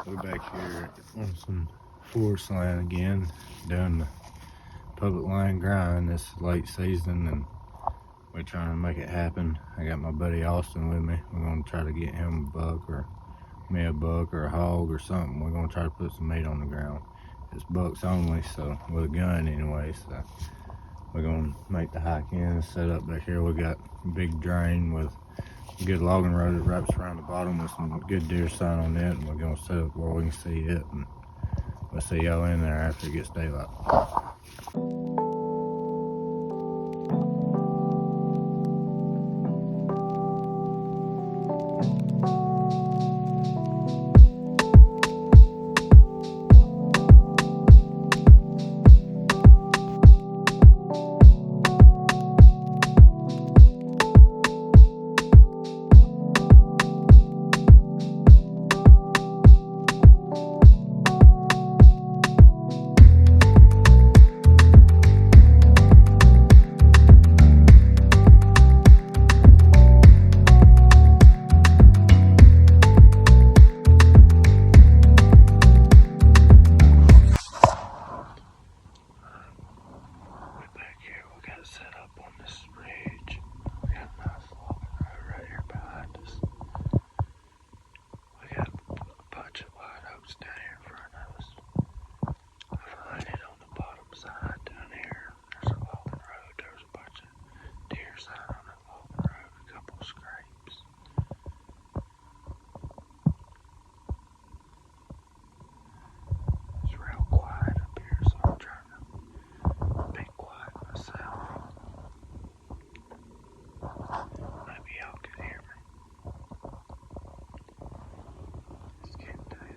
We're back here on some forest land again, doing the public land grind. This late season, and we're trying to make it happen. I got my buddy Austin with me. We're gonna try to get him a buck, or me a buck, or a hog, or something. We're gonna try to put some meat on the ground. It's bucks only, so with a gun anyway. So we're gonna make the hike in, set up back here. We got a big drain with a good logging road that wraps around the bottom with some good deer sign on it, and we're gonna set up where we can see it, and we'll see y'all in there after it gets daylight. Set up on this ridge. We got a nice logging road right here behind us. We got a bunch of white oaks down here in front of us. I find it on the bottom side down here. There's a logging road. There's a bunch of deer sign on that logging road. A couple of scrapes. It's real quiet up here, so I'm trying to be quiet myself. Maybe y'all can hear me. It's getting daylight.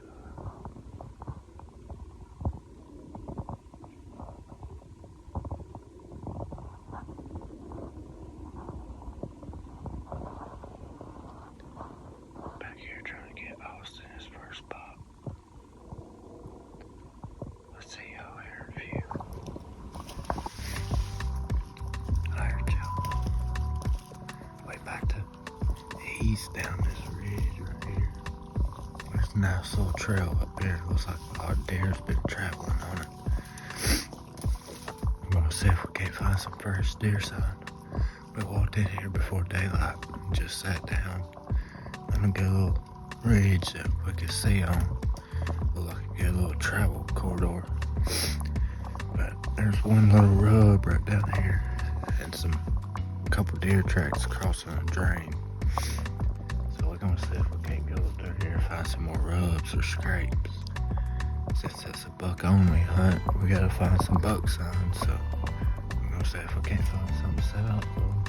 Back here trying to get Austin his first spot. Let's see y'all here in a few. Alright, y'all. Way back to the east down this ridge right here. There's a nice little trail up here. Looks like a lot of deer's been traveling on it. I'm gonna see if we can't find some fresh deer sign. We walked in here before daylight and just sat down on a good little ridge that we could see on. Looked like a good little travel corridor. But there's one little rub right down here and a couple deer tracks crossing a drain. So we're gonna see if we can't go through here and find some more rubs or scrapes. Since it's a buck only hunt, we gotta find some buck signs. So we're gonna see if we can't find something set up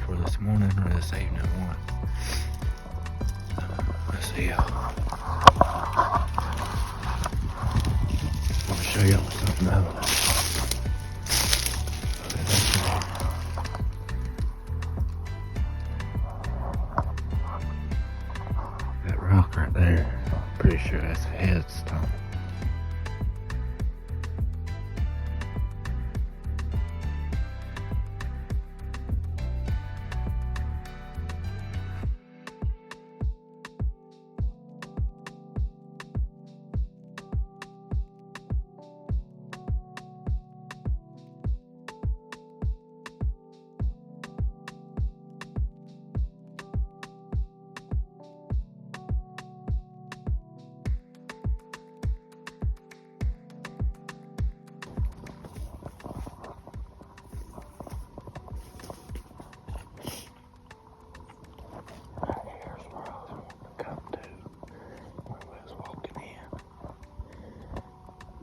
for this morning or this evening one. Let's see y'all. Let me show y'all something else. That rock right there, pretty sure that's a headstone.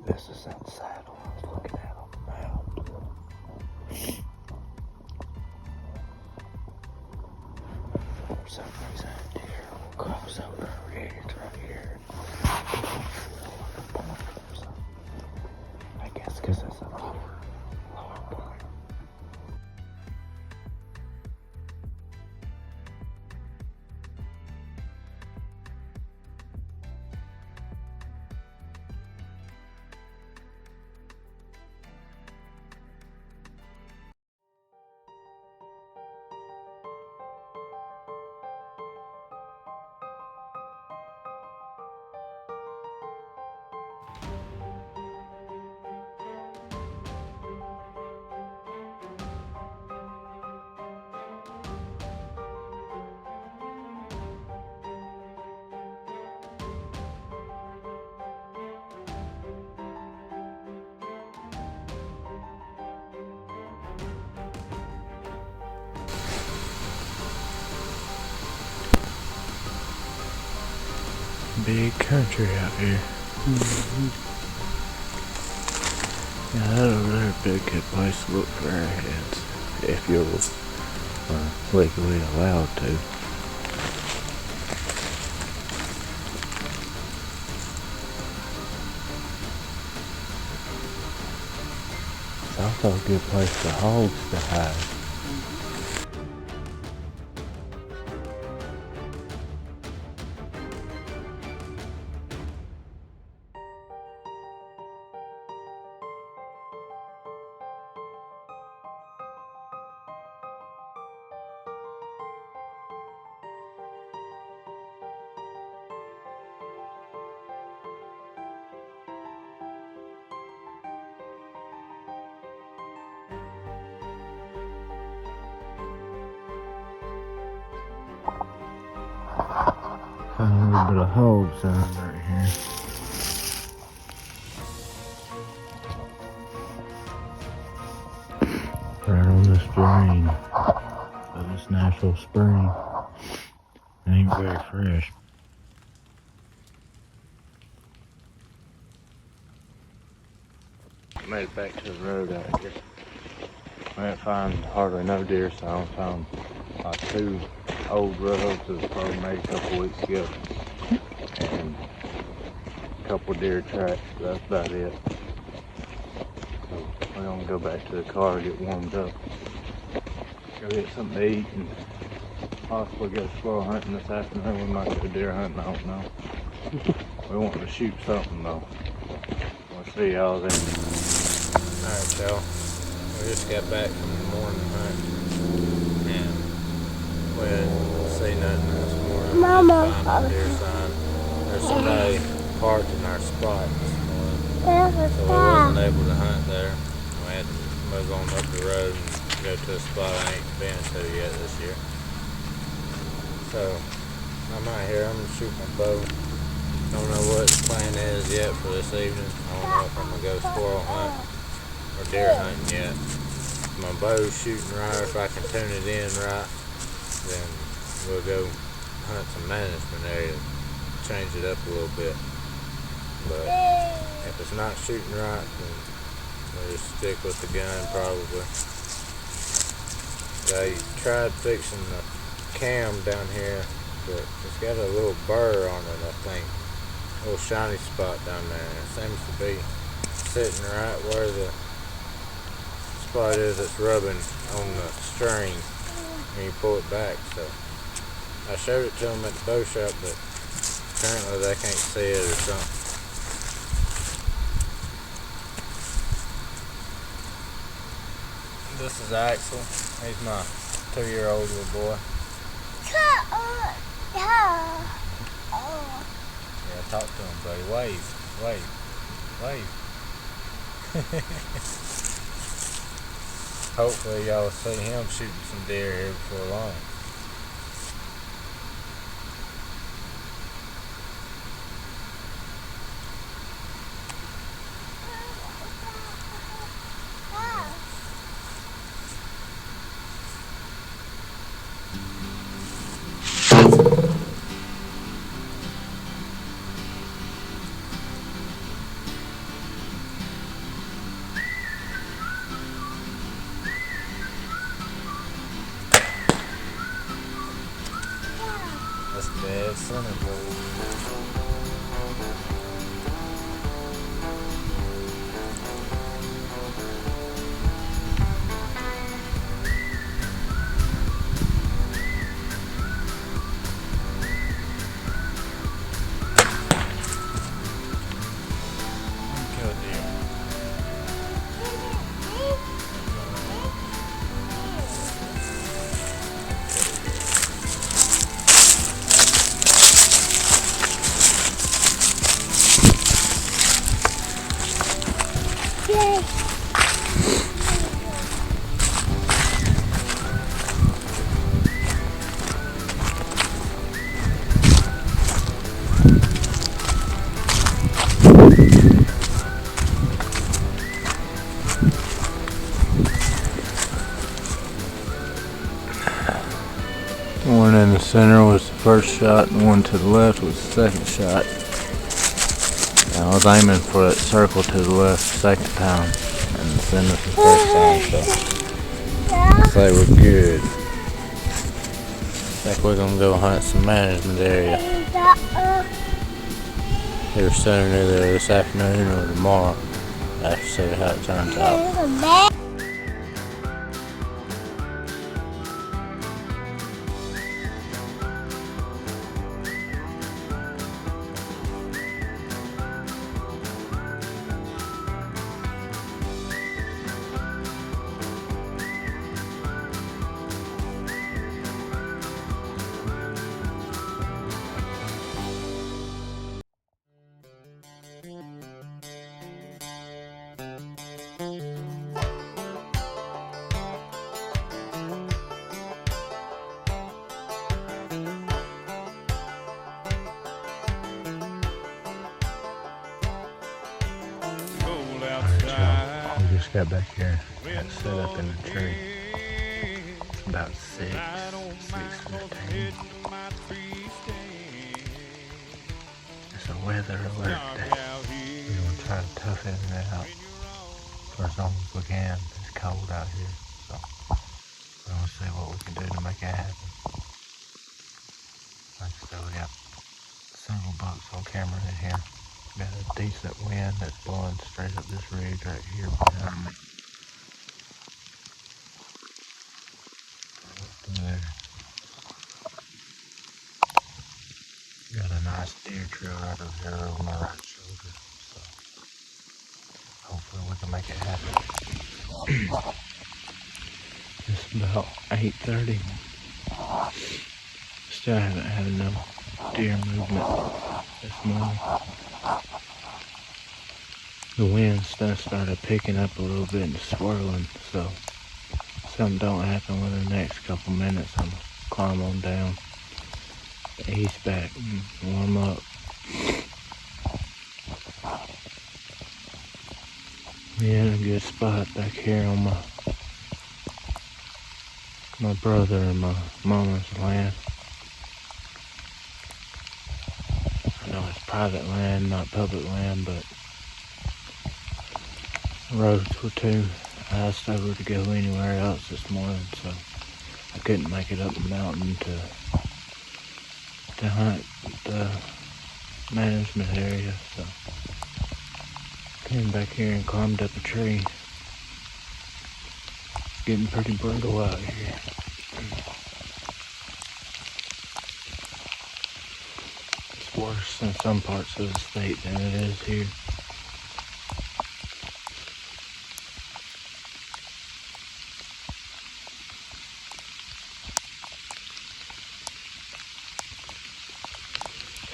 This is that saddle I was looking at on the map. For some reason, deer will cross over a ridge right here. I guess because it's a lower point. big country out here. Yeah, that over there would be a good place to look for airheads, if you're legally allowed to. It's also a good place for hogs to hide. Found a little bit of hog sign right here. Right on this drain of this natural spring. It ain't very fresh. Made it back to the road out here. I didn't find hardly no deer sign. Found like 2 old roads that was probably made a couple weeks ago. And a couple deer tracks, but that's about it. So we're gonna go back to the car, get warmed up, go get something to eat, and possibly go squirrel hunting this afternoon. We might go deer hunting, I don't know. We want to shoot something though. We'll see y'all then. Alright y'all, we just got back from the morning hunt, and we didn't see nothing this morning. Mama. Find a deer sign. There's somebody parked in our spot this morning, so we wasn't able to hunt there. We had to move on up the road and go to a spot I ain't been to yet this year. So I'm out here, I'm gonna shoot my bow. Don't know what the plan is yet for this evening. I don't know if I'm gonna go squirrel hunt or deer hunting yet. If my bow's shooting right, if I can tune it in right, then we'll go hunt some management area, change it up a little bit. But if it's not shooting right, then we'll just stick with the gun probably. I tried fixing the cam down here, but it's got a little burr on it, I think. A little shiny spot down there. It seems to be sitting right where the spot is that's rubbing on the string when you pull it back. So I showed it to them at the bow shop, but apparently they can't see it or something. This is Axel. He's my 2-year-old little boy. Yeah, talk to him, buddy. Wave. Hopefully y'all will see him shooting some deer here before long. That's dead center, boy. Kill a deer. Yay. One in the center was the first shot, and one to the left was the second shot. I was aiming for that circle to the left second time, and then this the first time, so I say we're good. I think we're gonna go hunt some management area either soon, either this afternoon or tomorrow. I have to see how it turns out. We just got back here and set up in the tree. It's about 6:15. It's a weather alert day. We're gonna try to tough it out for as long as we can. It's cold out here, so we're gonna see what we can do to make it happen. Like I said, we got several bucks on camera in here. Got a decent wind that's blowing straight up this ridge right here behind me. There. Got a nice deer trail right over here over my right shoulder, so hopefully we can make it happen. It's about 8:30. Still haven't had enough deer movement this morning. The wind's started picking up a little bit and swirling, so if something don't happen within the next couple minutes, I'm gonna climb on down, ease back and warm up. We're in a good spot back here on my brother and my mama's land. I know it's private land, not public land, but the roads were too iced over to go anywhere else this morning, so I couldn't make it up the mountain to hunt the management area, so came back here and climbed up a tree. It's getting pretty brutal out here. It's worse in some parts of the state than it is here.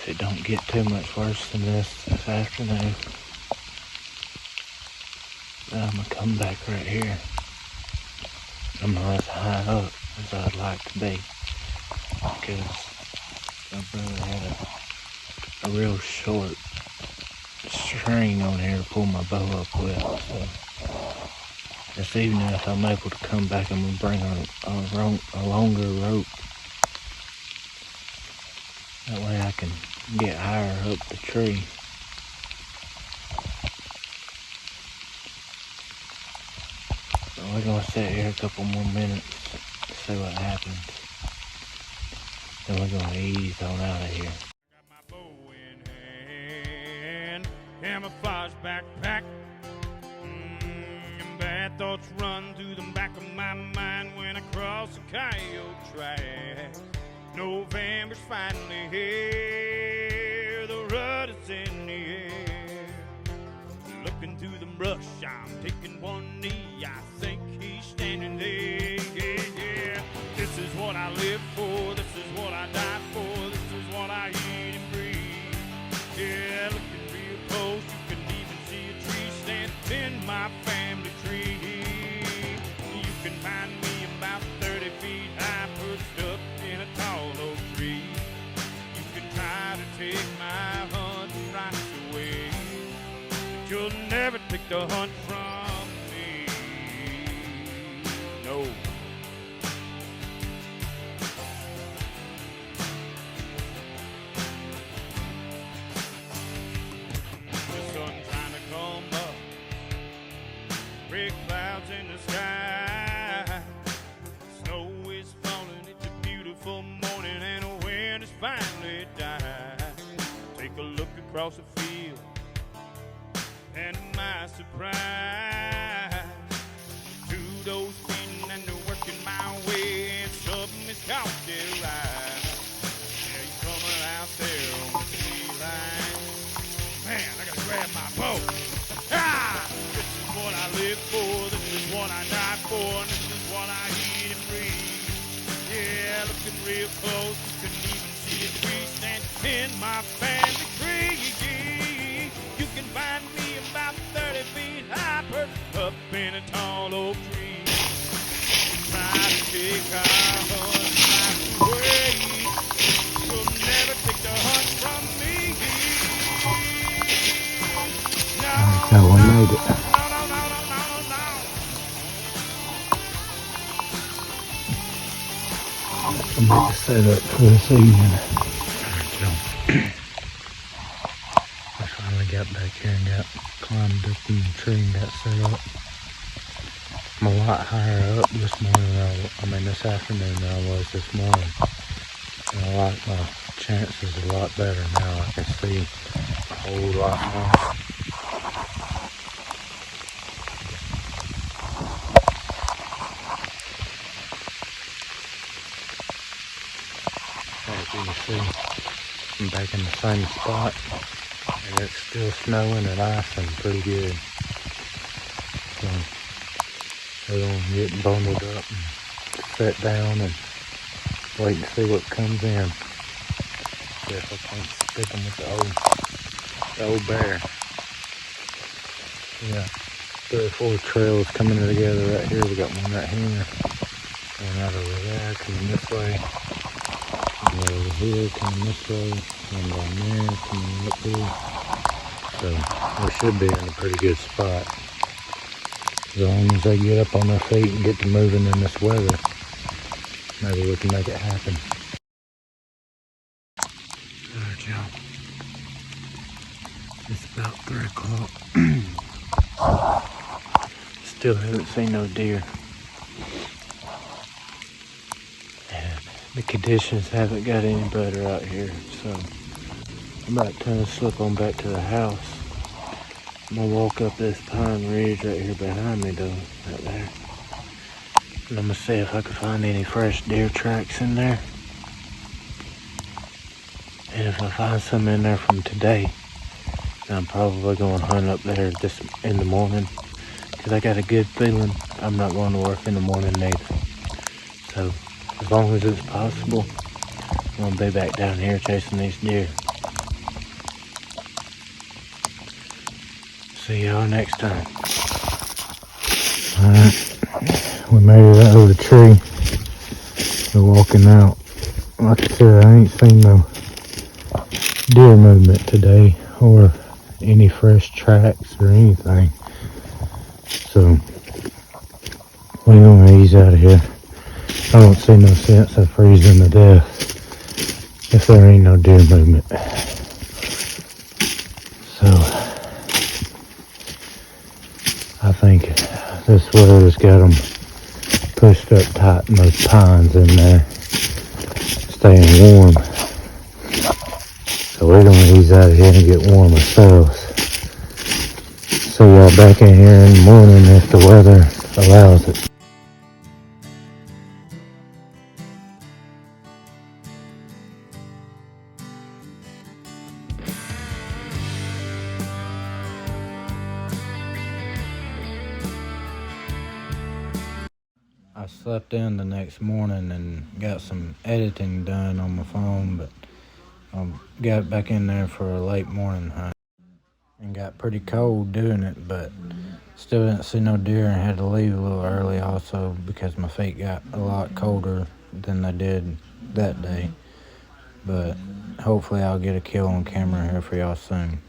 If it don't get too much worse than this afternoon, then I'm gonna come back right here. I'm not as high up as I'd like to be, because my brother had a real short string on here to pull my bow up with, so this evening if I'm able to come back, I'm gonna bring a longer rope. That way I can get higher up the tree. So we're gonna sit here a couple more minutes to see what happens. Then we're gonna ease on out of here. Got my bow in hand, camouflage backpack. And bad thoughts run through the back of my mind when I cross the coyote track. November's finally here, the rut is in the air. Looking through the brush, I'm taking one knee, I think he's standing there. Yeah, yeah. This is what I live for, this is what I die for, this is what I eat and breathe. Yeah, looking real close, you can even see a tree standing in my family tree. You can find me about 30 feet high, perched up in a tall oak tree. You can try to take my hunting rights away, but you'll never take the hunt from me. No. in the sky. Snow is falling, it's a beautiful morning, and the wind has finally died. Take a look across the field, and to my surprise, two those feet and they're working my way, and something is caught their eye. Yeah, he's coming out there on the tree line. Man, I gotta grab my bow. Ah! This is what I live for, this is what I die for, and this is what I eat and breathe. Yeah, looking real close, you can even see a tree standing in my family tree. You can find me about 30 feet high, perched up in a tall oak tree. Try to take our hunt away. You'll never take the hunt from me. No, So we made it. no. I'll make a setup for this evening. So, I finally got back here and got climbed up in the tree and got set up. I'm a lot higher up this morning this afternoon than I was this morning. And I like my chances a lot better now. I can see a whole lot more. As you can see, I'm back in the same spot, and it's still snowing and icing pretty good. So we're gonna get bundled up and sit down and wait and see what comes in. See if I can't stick them with the old bear. Yeah, 3 or 4 trails coming together right here. We got one right here, one out over there coming this way. One over here coming this way, one down there coming up here. So we should be in a pretty good spot. As long as they get up on their feet and get to moving in this weather, maybe we can make it happen. Alright, y'all. It's about 3 o'clock. Still haven't seen no deer. The conditions haven't got any better out here, so I'm about to slip on back to the house. I'm gonna walk up this pine ridge right here behind me though, right there. And I'm gonna see if I can find any fresh deer tracks in there. And if I find some in there from today, then I'm probably gonna hunt up there just in the morning. Cause I got a good feeling I'm not going to work in the morning either. So as long as it's possible, I'm gonna be back down here chasing these deer. See y'all next time. Alright, we made it out of the tree. We're walking out. Like I said, I ain't seen no deer movement today or any fresh tracks or anything. So we're gonna ease out of here. I don't see no sense of freezing to death if there ain't no deer movement. So I think this weather's got them pushed up tight in those pines in there, staying warm. So we're gonna ease out of here and get warm ourselves. See y'all back in here in the morning if the weather allows it. I slept in the next morning and got some editing done on my phone, but I got back in there for a late morning hunt and got pretty cold doing it, but still didn't see no deer and had to leave a little early also because my feet got a lot colder than they did that day. But hopefully I'll get a kill on camera here for y'all soon.